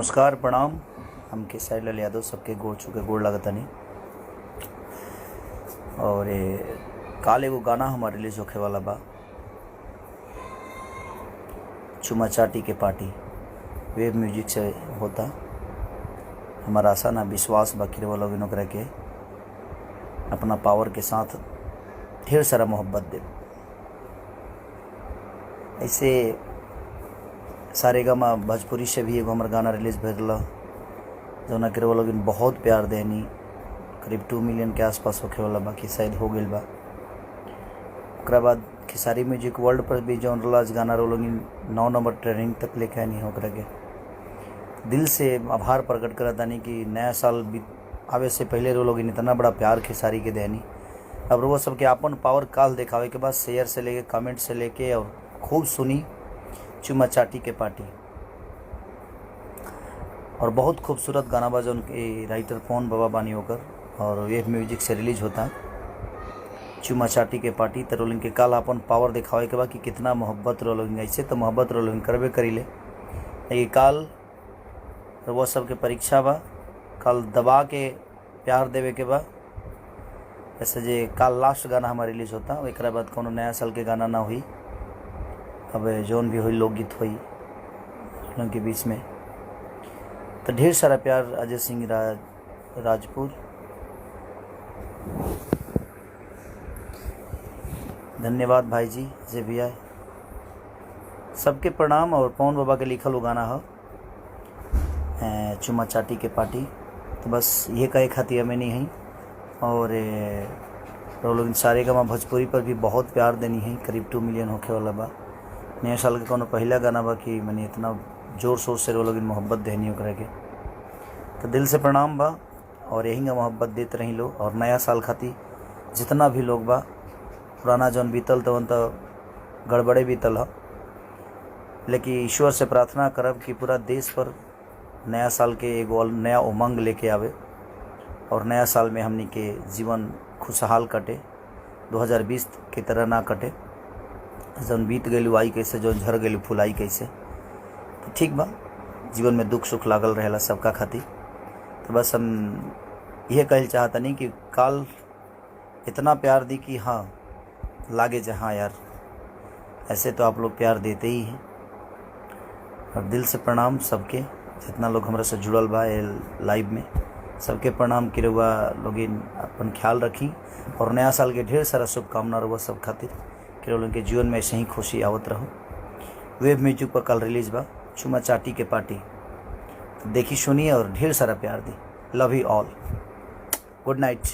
नमस्कार प्रणाम। हम खेसारी लाल यादव सबके गोड़ छुके गोड़ लगतनी। और ये काल एगो गाना हमारे रिलीज होखे वाला बा, चुमा चाटी के पार्टी। वेब म्यूजिक से होता। हमारा आशा ना विश्वास बाकी वाला लोग ओकरा के अपना पावर के साथ ढेर सारा मोहब्बत दे। ऐसे सारेगामा भोजपुरी से भी एगो हमार गाना रिलीज भरल जौना के वो लोग बहुत प्यार देनी। करीब 2 मिलियन के आसपास होखे वाला बाकी शायद हो गई बा। ओकरा बाद खेसारी म्यूजिक वर्ल्ड पर भी जौन रहा गाना वो लोग 9 नंबर ट्रेनिंग तक लेके आनी होकरा के दिल से आभार प्रकट करतानी कि नया साल आवे से पहले वो लोग इतना बड़ा प्यार खेसारी के देनी। अब वो सबके अपन पावर काल दिखावे के बाद शेयर से लेके कमेंट से लेके और खूब सुनी चुमा चाटी के पार्टी। और बहुत खूबसूरत गाना बा जो उनके राइटर पवन बाबा बानी होकर और वेब म्यूजिक से रिलीज होता चुमा चाटी के पार्टी। तो रोलिंग के काल अपन पावर दिखावे के बा कि कितना मोहब्बत रोलिंग। ऐसे तो मोहब्बत रोलिंग करबे करी ले, ये काल वो सबके परीक्षा बा। काल दबा के प्यार देवे के बा। ऐसे जे काल लास्ट गाना हमारा रिलीज होता, एक बाद कोनो नया साल के गाना ना हुई। अब जौन भी हुई लोकगीत हुई उनके बीच में। तो ढेर सारा प्यार अजय सिंह राजपूत। धन्यवाद भाई जी अजय भैया, सबके प्रणाम। और पवन बाबा के लिखल वो गाना है चुमा चाटी के पार्टी। तो बस ये कहे खातिर हमें नहीं है। और लोग सारेगामा भोजपुरी पर भी बहुत प्यार देनी है। करीब 2 मिलियन होखे वाला बा। नया साल के कोनो पहला गाना बा कि मैंने इतना जोर शोर से लोग मोहब्बत देनी ओकरा के। तो दिल से प्रणाम बा और यही मोहब्बत देते रही लोग। और नया साल खातिर जितना भी लोग बा, पुराना जौन बीतल तो गड़बड़े बीतल है, लेकिन ईश्वर से प्रार्थना करब कि पूरा देश पर नया साल के एगो नया उमंग लेके आवे और नया साल में हमनी के जीवन खुशहाल कटे, 2020 की तरह ना कटे। जौन बीत गई आई कैसे, जो झर गई फुलाई कैसे। तो ठीक बा, जीवन में दुख सुख लागल रहेला सबका खातिर। तो बस हम यह कहल चाहतनी कि काल इतना प्यार दी कि हाँ लागे जहाँ यार ऐसे तो आप लोग प्यार देते ही हैं। और दिल से प्रणाम सबके, जितना लोग हमारे से जुड़ल बा लाइव में, सबके प्रणाम कि रउआ लोग अपन ख्याल रखी। और नया साल के ढेर सारा शुभकामना रउआ सब खातिर कि उनके जीवन में ऐसे ही खुशी आवत रहो। वेब म्यूजिक पर कल रिलीज बा चुमा चाटी के पार्टी। तो देखी सुनिए और ढेर सारा प्यार दी। Love you all. Good night.